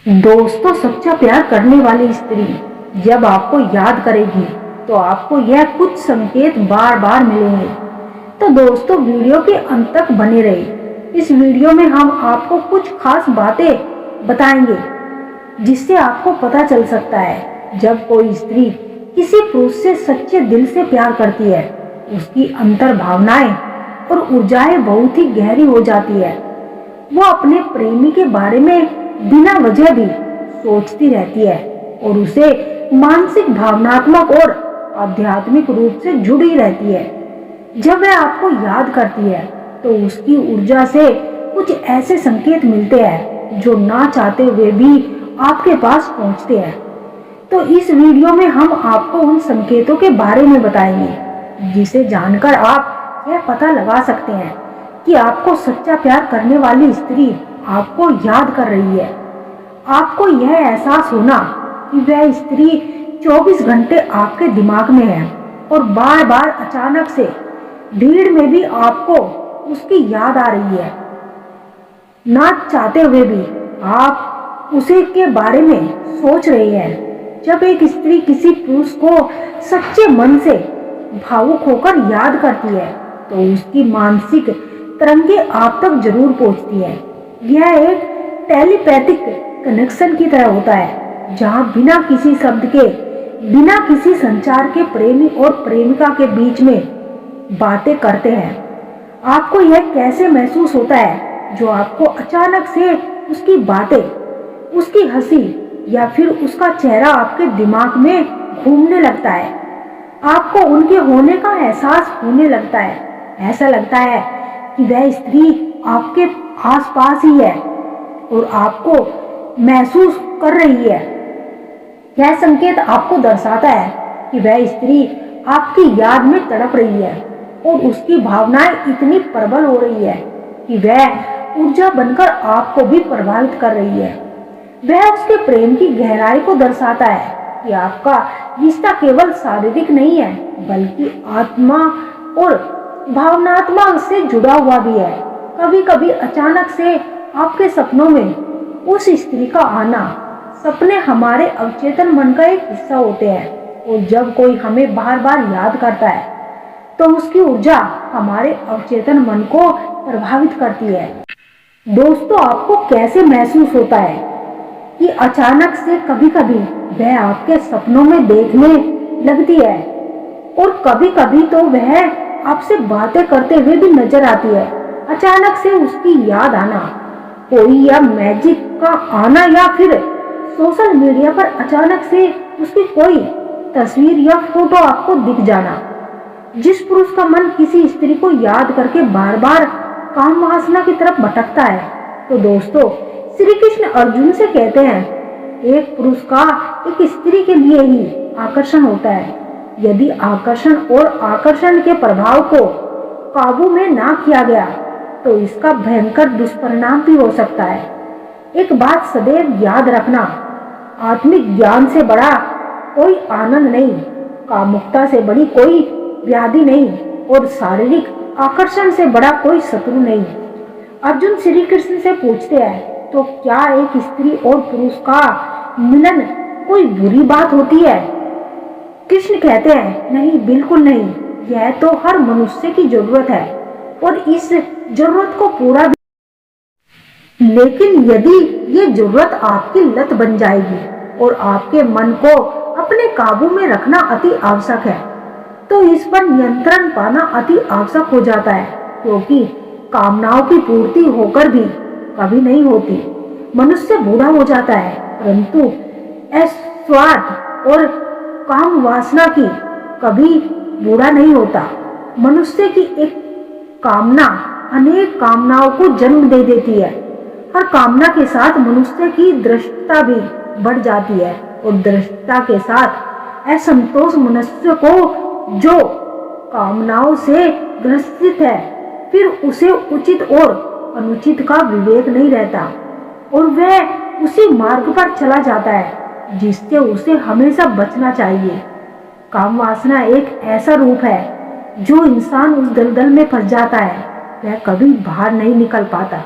दोस्तों, सच्चा प्यार करने वाली स्त्री जब आपको याद करेगी तो आपको यह कुछ संकेत बार बार मिलेंगे। तो दोस्तों, वीडियो के अंत तक बने रहे। इस वीडियो में हम आपको कुछ खास बातें बताएंगे जिससे आपको पता चल सकता है जब कोई स्त्री किसी पुरुष से सच्चे दिल से प्यार करती है, उसकी अंतर भावनाएं और ऊर्जाएं बहुत ही गहरी हो जाती है। वो अपने प्रेमी के बारे में बिना वजह भी सोचती रहती है और उसे मानसिक, भावनात्मक और आध्यात्मिक रूप से जुड़ी रहती है। जब वह आपको याद करती है तो उसकी ऊर्जा से कुछ ऐसे संकेत मिलते हैं जो ना चाहते हुए भी आपके पास पहुंचते हैं। तो इस वीडियो में हम आपको उन संकेतों के बारे में बताएंगे जिसे जानकर आप यह पता लगा सकते हैं कि आपको सच्चा प्यार करने वाली स्त्री आपको याद कर रही है। आपको यह एहसास होना कि वह स्त्री 24 घंटे आपके दिमाग में है और बार बार अचानक से भीड़ में भी आपको उसकी याद आ रही है। ना चाहते हुए भी आप उसे के बारे में सोच रहे हैं। जब एक स्त्री किसी पुरुष को सच्चे मन से भावुक होकर याद करती है तो उसकी मानसिक तरंगे आप तक जरूर पहुंचती है। यह एक टेलीपैथिक कनेक्शन की तरह होता है जहां बिना किसी शब्द के, बिना किसी संचार के प्रेमी और प्रेमिका के बीच में बातें करते हैं। आपको यह कैसे महसूस होता है जो आपको अचानक से उसकी बातें, उसकी हंसी या फिर उसका चेहरा आपके दिमाग में घूमने लगता है। आपको उनके होने का एहसास होने लगता है। ऐसा लगता है कि वह स्त्री आपके आसपास ही है और आपको महसूस कर रही है। यह संकेत आपको दर्शाता है कि वह स्त्री आपकी याद में तड़प रही है और उसकी भावनाएं इतनी प्रबल हो रही है कि वह ऊर्जा बनकर आपको भी प्रभावित कर रही है। वह उसके प्रेम की गहराई को दर्शाता है कि आपका रिश्ता केवल शारीरिक नहीं है बल्कि आत्मा और भावनात्मक से जुड़ा हुआ भी है। कभी कभी अचानक से आपके सपनों में उस स्त्री का आना, सपने हमारे अवचेतन मन का एक हिस्सा होते हैं और जब कोई हमें बार बार याद करता है तो उसकी ऊर्जा हमारे अवचेतन मन को प्रभावित करती है। दोस्तों, आपको कैसे महसूस होता है कि अचानक से कभी कभी वह आपके सपनों में देखने लगती है और कभी कभी तो वह आपसे बातें करते हुए भी नजर आती है। अचानक से उसकी याद आना, कोई या मैजिक का आना या फिर सोशल मीडिया पर अचानक से उसकी कोई तस्वीर या फोटो आपको दिख जाना। जिस पुरुष का मन किसी स्त्री को याद करके बार बार काम वासना की तरफ भटकता है, तो दोस्तों, श्री कृष्ण अर्जुन से कहते हैं एक पुरुष का एक स्त्री के लिए ही आकर्षण होता है। यदि आकर्षण और आकर्षण के प्रभाव को काबू में ना किया गया तो इसका भयंकर दुष्परिणाम भी हो सकता है। एक बात सदैव याद रखना, आत्मिक ज्ञान से बड़ा कोई आनंद नहीं, कामुकता से बड़ी कोई व्याधि नहीं और शारीरिक आकर्षण से बड़ा कोई शत्रु नहीं। अर्जुन श्री कृष्ण से पूछते हैं, तो क्या एक स्त्री और पुरुष का मिलन कोई बुरी बात होती है? कृष्ण कहते हैं, नहीं, बिल्कुल नहीं। यह तो हर मनुष्य की जरूरत है और इस जरूरत को पूरा भी। लेकिन यदि ये जरूरत आपकी लत बन जाएगी और आपके मन को अपने काबू में रखना अति आवश्यक है, तो इस पर नियंत्रण पाना अति आवश्यक हो जाता है, क्योंकि कामनाओं की पूर्ति होकर भी कभी नहीं होती। मनुष्य बूढ़ा हो जाता है परंतु स्वार्थ और काम वासना की कभी बूढ़ा नहीं होता। मनुष्य की एक कामना अनेक कामनाओं को जन्म दे देती है। हर कामना के साथ मनुष्य की दृष्टता भी बढ़ जाती है और दृष्टता के साथ असंतोष मनुष्य को, जो कामनाओं से ग्रसित है, फिर उसे उचित और अनुचित का विवेक नहीं रहता और वह उसी मार्ग पर चला जाता है जिससे उसे हमेशा बचना चाहिए। काम वासना एक ऐसा रूप है जो इंसान उस दलदल में फंस जाता है, वह कभी बाहर नहीं निकल पाता।